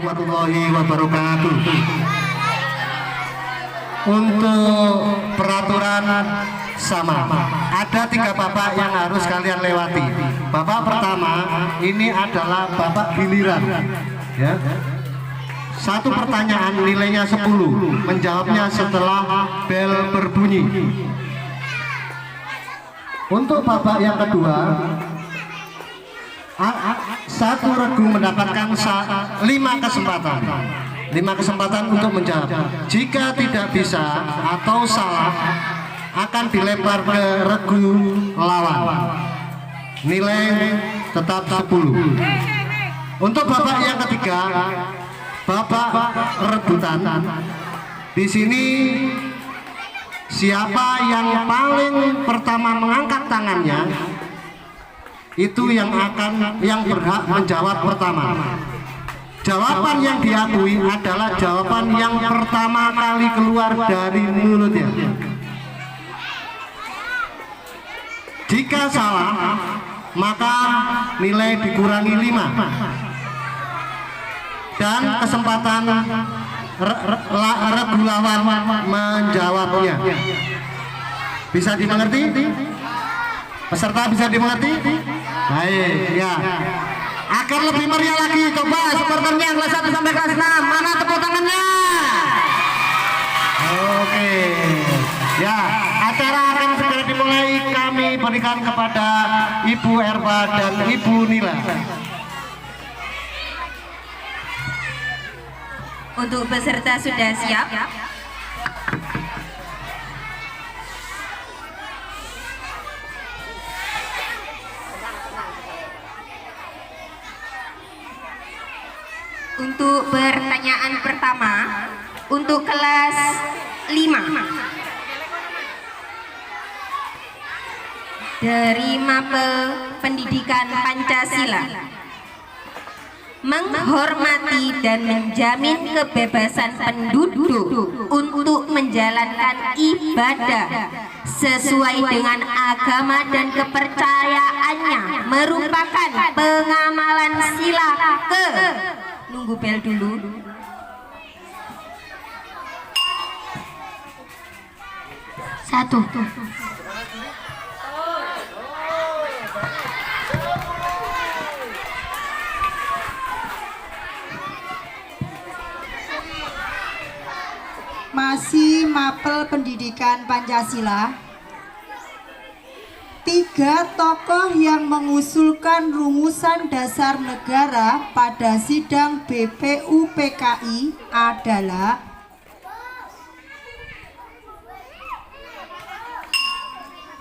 warahmatullahi wabarakatuh. Untuk peraturan sama, ada 3 babak yang harus kalian lewati. Babak pertama ini adalah babak giliran, ya. 1 pertanyaan nilainya 10, menjawabnya setelah bel berbunyi. Untuk babak yang kedua, 1 regu mendapatkan 5 kesempatan. 5 kesempatan untuk menjawab. Jika tidak bisa atau salah, akan dilempar ke regu lawan. Nilai tetap 10. Untuk babak yang ketiga, babak rebutan. Di sini siapa yang paling pertama mengangkat tangannya, itu yang berhak menjawab pertama. Jawaban yang diakui adalah jawaban yang pertama kali keluar dari mulutnya. Jika salah, maka nilai dikurangi 5 dan kesempatan regu lawan menjawabnya. Bisa dimengerti? Peserta bisa dimengerti? Baik, ya. Agar lebih meriah lagi, coba supporternya kelas 1 sampai kelas 6. Mana tepuk tangannya? Oke. Ya, acara akan segera dimulai. Kami berikan kepada Ibu Erba dan Ibu Nila. Untuk peserta sudah siap? Untuk pertanyaan pertama, untuk kelas 5 dari Mapel Pendidikan Pancasila, menghormati dan menjamin kebebasan penduduk untuk menjalankan ibadah sesuai dengan agama dan kepercayaannya merupakan pengamalan sila ke nunggu bel dulu. Satu. Masih Mapel Pendidikan Pancasila. 3 tokoh yang mengusulkan rumusan dasar negara pada sidang BPUPKI adalah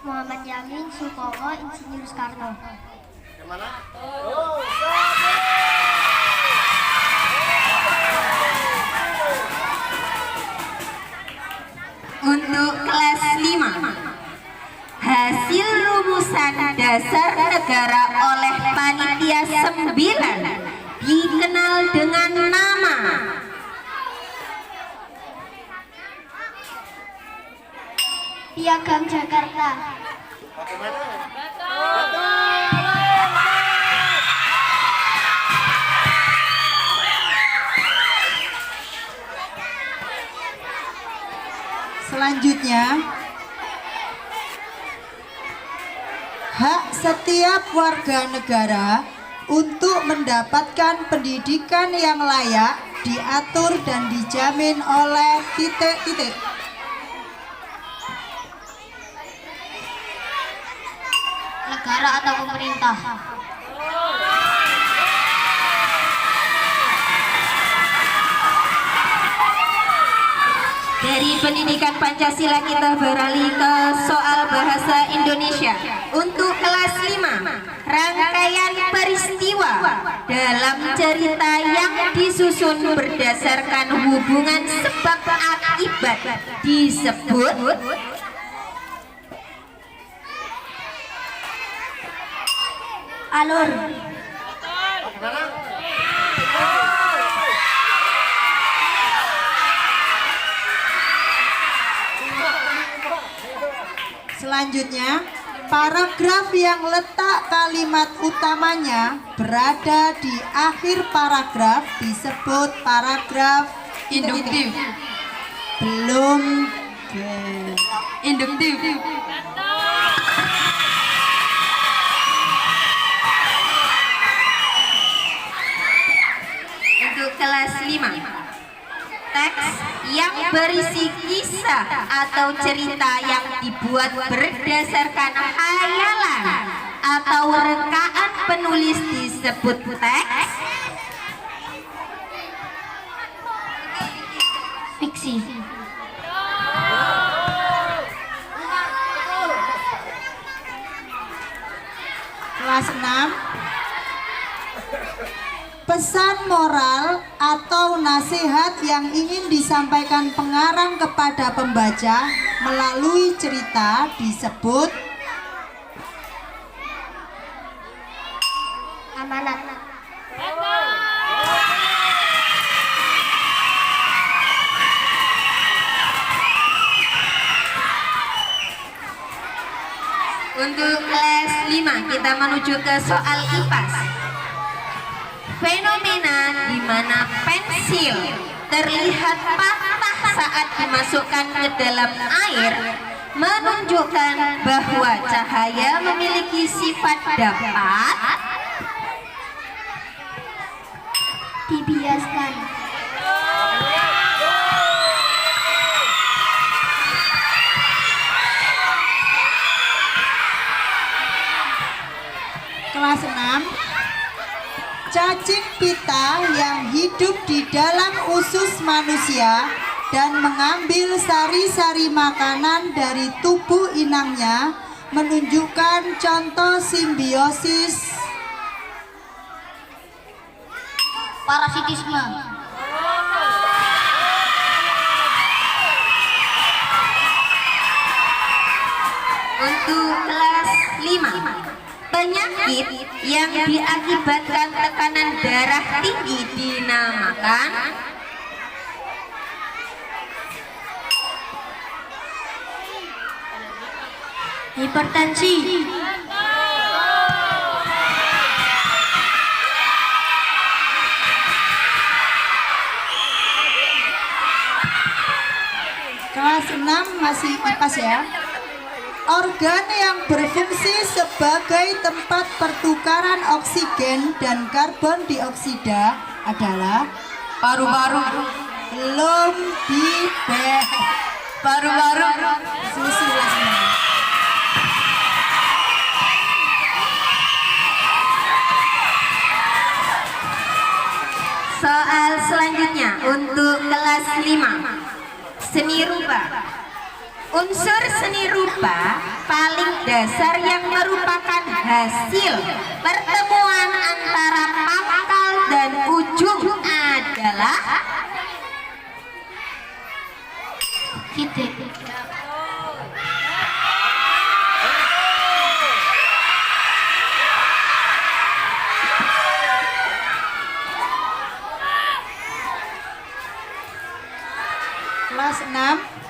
Muhammad Yamin, Sukowo, Insinyur Soekarno. Untuk kelas 5, hasil rumusan dasar negara oleh panitia 9 dikenal dengan nama Piagam Jakarta. Selanjutnya, hak setiap warga negara untuk mendapatkan pendidikan yang layak diatur dan dijamin oleh titik-titik. Negara atau pemerintah. Dari pendidikan Pancasila kita beralih ke soal bahasa Indonesia. Untuk kelas 5, rangkaian peristiwa dalam cerita yang disusun berdasarkan hubungan sebab akibat disebut Alur. Selanjutnya, paragraf yang letak kalimat utamanya berada di akhir paragraf disebut paragraf Induktif. belum Induktif. Untuk kelas 5, teks yang berisi kisah atau cerita yang dibuat berdasarkan khayalan atau rekaan penulis disebut teks Fiksi. Kelas 6, pesan moral atau nasihat yang ingin disampaikan pengarang kepada pembaca melalui cerita disebut Amanat. Untuk kelas 5 kita menuju ke soal IPAS. Fenomena di mana pensil terlihat patah saat dimasukkan ke dalam air menunjukkan bahwa cahaya memiliki sifat dapat Dibiaskan. kelas 6, cacing pita yang hidup di dalam usus manusia dan mengambil sari-sari makanan dari tubuh inangnya menunjukkan contoh simbiosis Parasitisme. Untuk kelas 5, penyakit yang diakibatkan tekanan darah tinggi dinamakan Hipertensi. kelas 6 masih IPAS ya. Organ yang berfungsi sebagai tempat pertukaran oksigen dan karbon dioksida adalah paru-paru. belum dibahas. Paru-paru. Susi Lasmi. Soal selanjutnya untuk kelas 5, seni rupa. Unsur seni rupa paling dasar yang merupakan hasil pertemuan antara pangkal dan ujung adalah Titik. Kelas 6,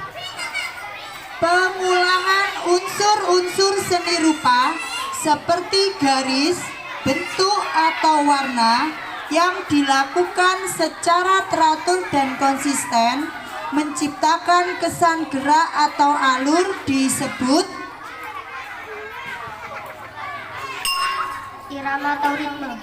pengulangan unsur-unsur seni rupa seperti garis, bentuk atau warna yang dilakukan secara teratur dan konsisten menciptakan kesan gerak atau alur disebut Irama atau ritme.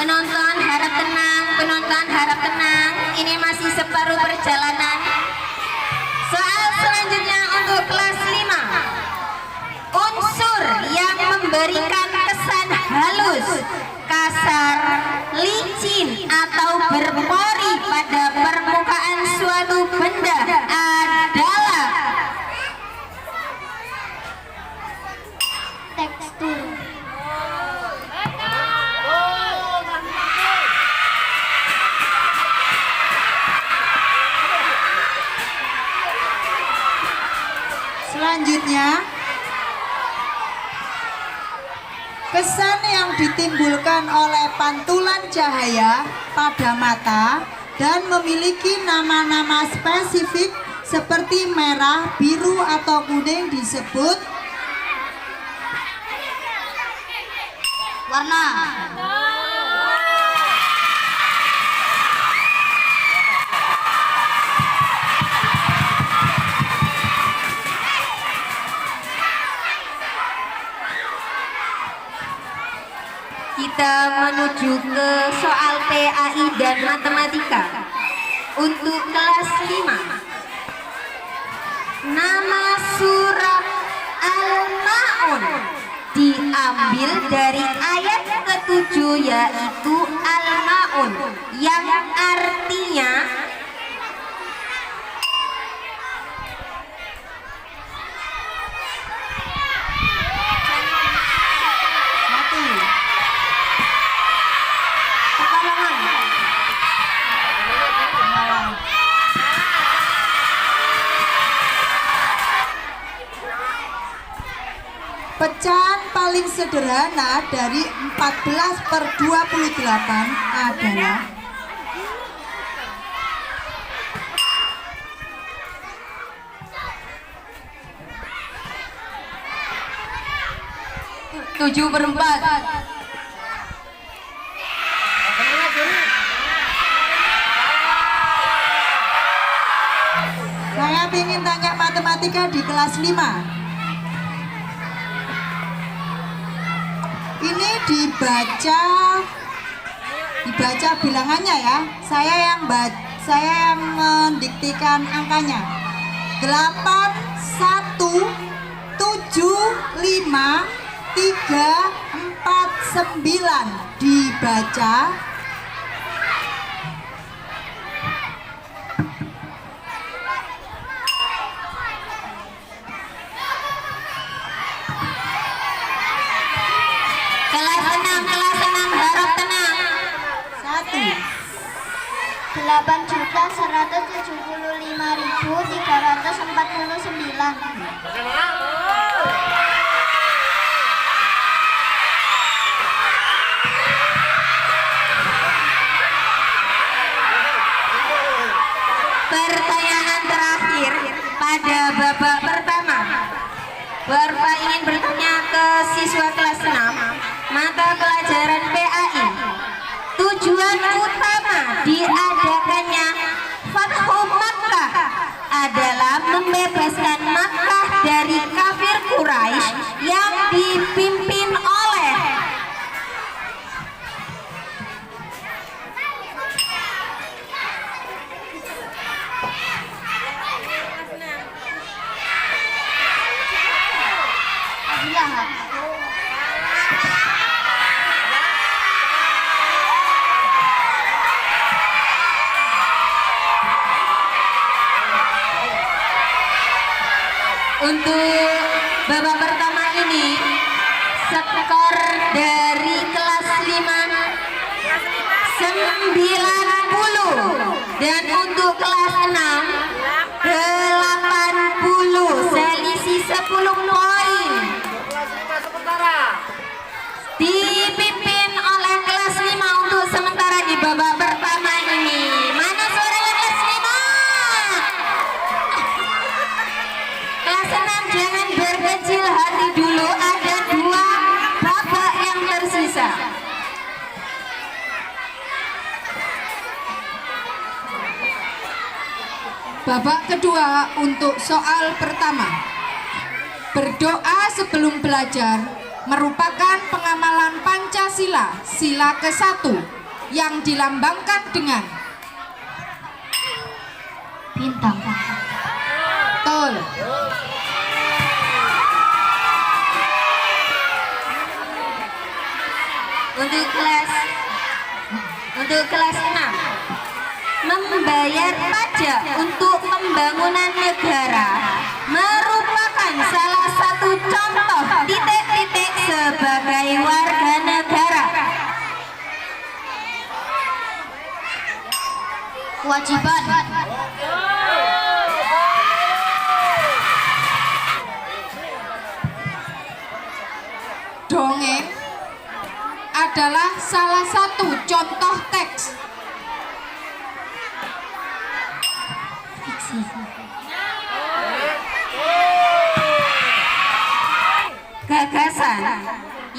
penonton harap tenang, penonton harap tenang. Ini masih separuh perjalanan. Soal selanjutnya untuk kelas 5. Unsur yang memberikan kesan halus, kasar, licin atau berpori pada permukaan suatu benda adalah Tekstur. selanjutnya. Kesan yang ditimbulkan oleh pantulan cahaya pada mata dan memiliki nama-nama spesifik seperti merah, biru, atau kuning disebut Warna. Kita menuju ke soal PAI dan matematika untuk kelas 5. Nama surah Al-Ma'un diambil dari ayat ke-7 yaitu Al-Ma'un yang artinya pecahan paling sederhana dari 14/28 adalah tujuh per 4. Saya ingin tanya matematika di kelas 5. Ini dibaca bilangannya ya. Saya yang mendiktikan angkanya. 8 1 7 5 3 4 9 dibaca Kelas tenang, harap tenang. 1 8.175.349. Pertanyaan terakhir pada babak pertama. Bapak ingin bertanya ke siswa kelas 6 mata pelajaran PAI. Tujuan utama diadakannya Fathu Makkah adalah membebaskan Makkah dari kafir Quraisy yang dipimpin oleh Abu Lahab. Untuk babak pertama ini skor dari kelas 5 90 dan untuk kelas 6 80, selisih 10 poin. Dipimpin oleh kelas 5 untuk sementara di babak pertama ini. Mana suaranya kelas 5? Kelas 6 jangan berkecil hati dulu, ada 2 babak yang tersisa. Babak kedua untuk soal pertama. Berdoa sebelum belajar merupakan pengamalan Pancasila, sila ke-1 yang dilambangkan dengan Bintang. betul. Untuk kelas 6 membayar pajak untuk pembangunan negara merupakan salah satu contoh titik-titik sebagai warga negara. Kewajiban. Dongeng adalah salah satu contoh teks. Gagasan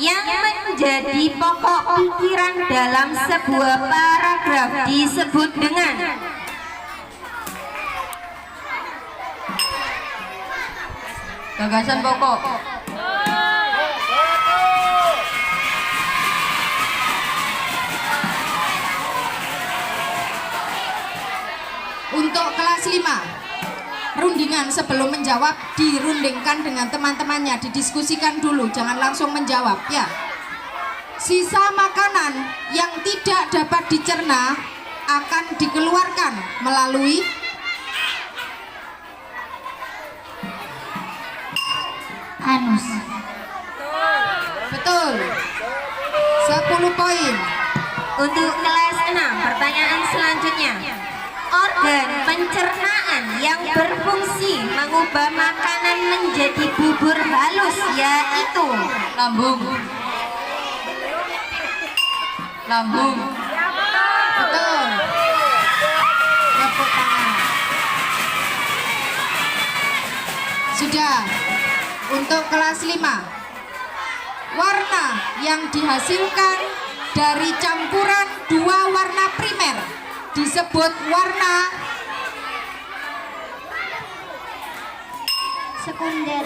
yang menjadi pokok pikiran dalam sebuah paragraf disebut dengan Gagasan pokok. Untuk kelas 5, rundingan sebelum menjawab dirundingkan dengan teman-temannya, didiskusikan dulu, jangan langsung menjawab ya. Sisa makanan yang tidak dapat dicerna akan dikeluarkan melalui Anus. betul. 10 poin. Untuk kelas 6, pertanyaan selanjutnya. Organ pencernaan yang berfungsi mengubah makanan menjadi bubur halus yaitu Lambung. Lambung. Betul. Tepuk tangan. Sudah. Untuk kelas 5, warna yang dihasilkan dari campuran dua warna primer disebut warna Sekunder.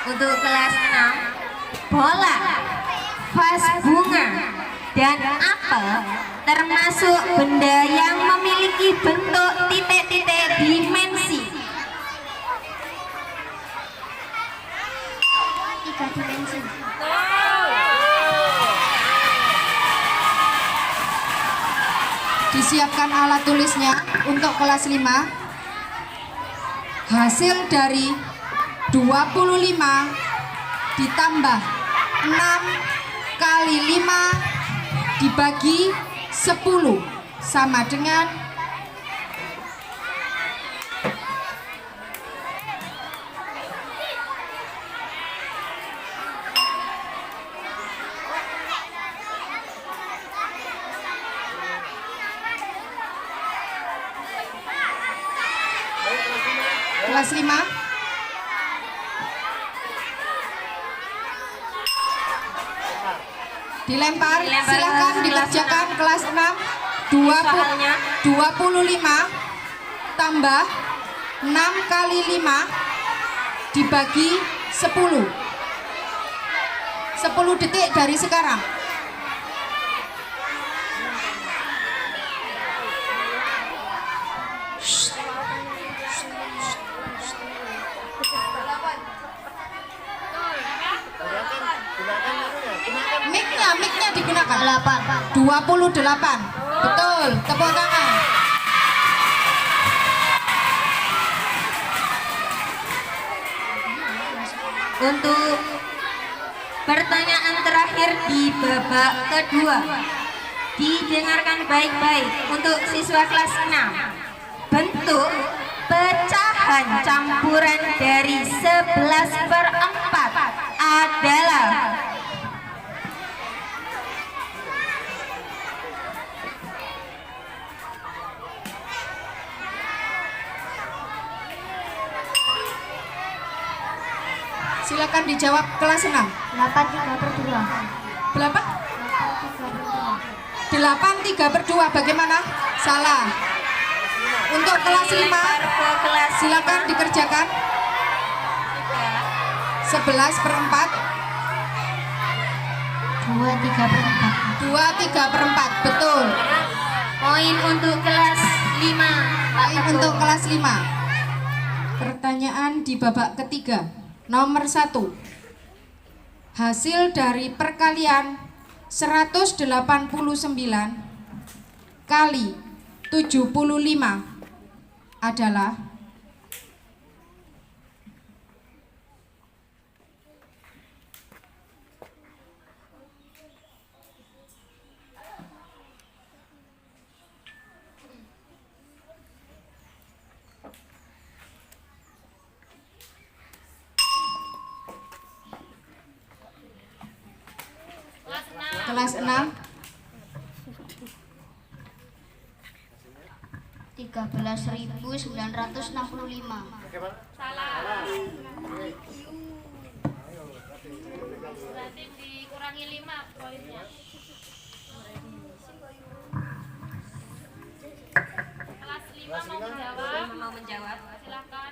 untuk kelas 6, bola, vas bunga, dan apel termasuk benda yang memiliki bentuk titik-titik dimensi. 3 dimensi. disiapkan alat tulisnya. Untuk kelas 5, hasil dari 25 ditambah 6 kali 5 dibagi 10 sama dengan kelas 5. Dilempar, silakan dikerjakan kelas 6. 25 tambah 6 kali 5 dibagi 10. 10 detik dari sekarang. Mic-nya digunakan. 28. Betul, tepuk tangan. Untuk pertanyaan terakhir di babak kedua, didengarkan baik-baik untuk siswa kelas 6. Bentuk pecahan campuran dari 11/4 adalah Silakan dijawab kelas 6. 8/3/2. Berapa? 8/3/2. 8/3/2. Bagaimana? Salah. Untuk kelas 5, silakan dikerjakan. 11/4. 2/3/4. 2/3/4. Betul. poin untuk kelas 5. Baik, untuk kelas 5. Pertanyaan di babak ketiga. Nomor 1. Hasil dari perkalian 189 kali 75 adalah Kelas 6 13.965. Berarti dikurangi 5 poinnya. Kelas 5 mau menjawab? Mau menjawab? Silakan.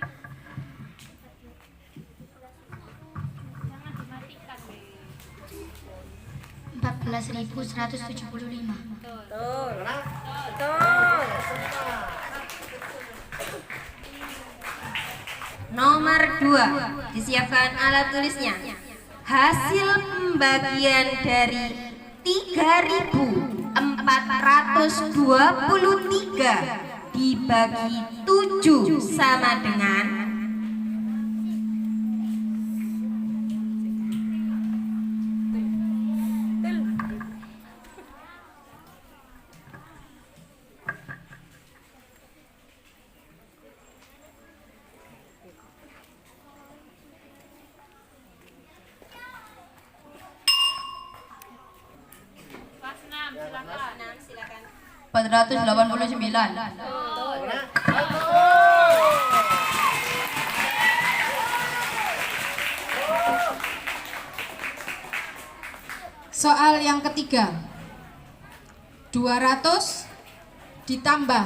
Jangan dimatikan, Be. 14.175. Nomor 2, disiapkan alat tulisnya. Hasil pembagian dari 3.423 dibagi 7 sama dengan Kelas 6, silakan. 489. Soal yang ketiga, 200 ditambah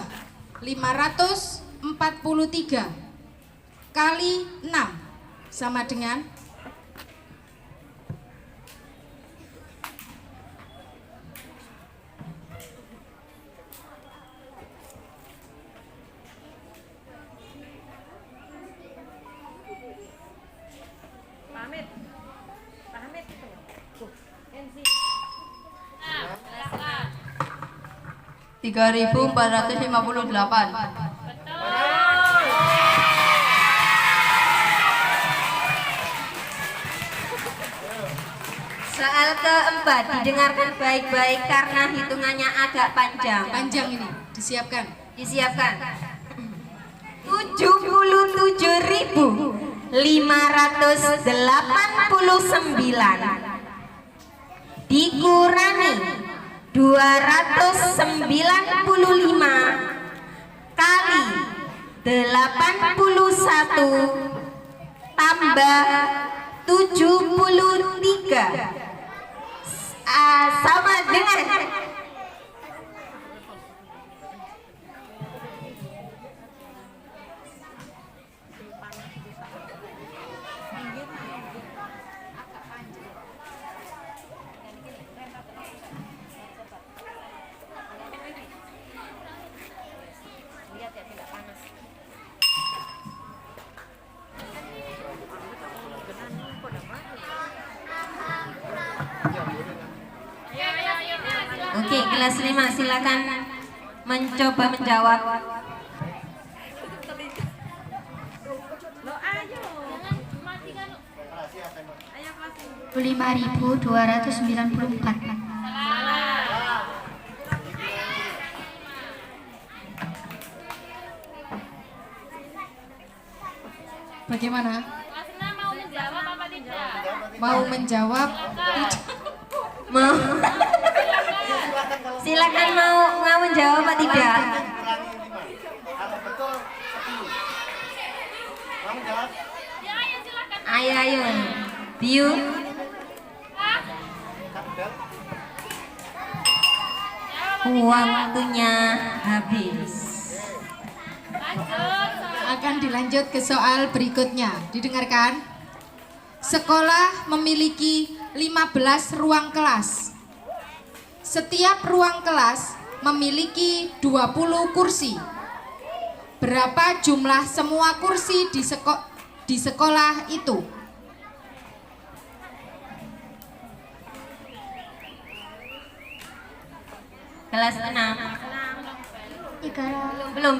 543 kali 6 sama dengan Pamit. 3.458. soal keempat, didengarkan baik-baik karena hitungannya agak panjang. Panjang ini, disiapkan. Disiapkan. 77.589 dikurangi 295 kali 81 tambah 73 sama dengan Oke, kelas 5 silakan mencoba menjawab. 5.294. Bagaimana? Kelas 6 mau menjawab apa tidak? Mau menjawab? Mau silakan mau menjawab apa tidak? Ya, ayo silakan. Ayo Biu. Waktunya habis. Lanjut. Akan dilanjut ke soal berikutnya. Didengarkan. Sekolah memiliki 15 ruang kelas. Setiap ruang kelas memiliki 20 kursi. Berapa jumlah semua kursi di sekolah itu? Kelas 6. Belum.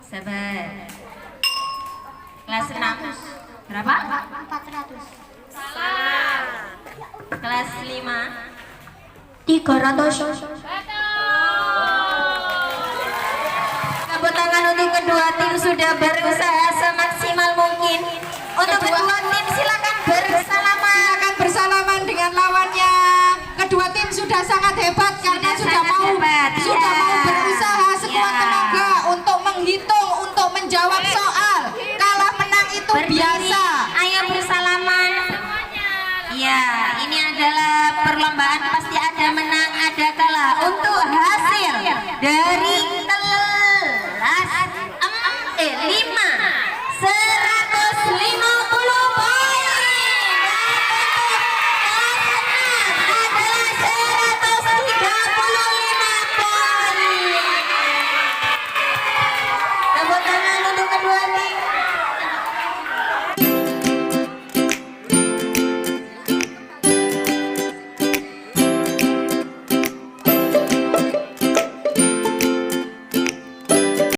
Sabar. Kelas 6. Berapa? 400. Kelas 5. 300. Tepuk tangan untuk kedua tim sudah berusaha semaksimal mungkin. Untuk kedua tim silakan bersalaman. Silakan bersalaman dengan lawannya. sangat hebat karena sudah sangat mau hebat, sudah iya. mau berusaha sekuat Iya. tenaga untuk menghitung, untuk menjawab soal. Kalah menang itu Berdiri. biasa. Ayo bersalaman. Semuanya. Ya, ini adalah perlombaan pasti ada menang.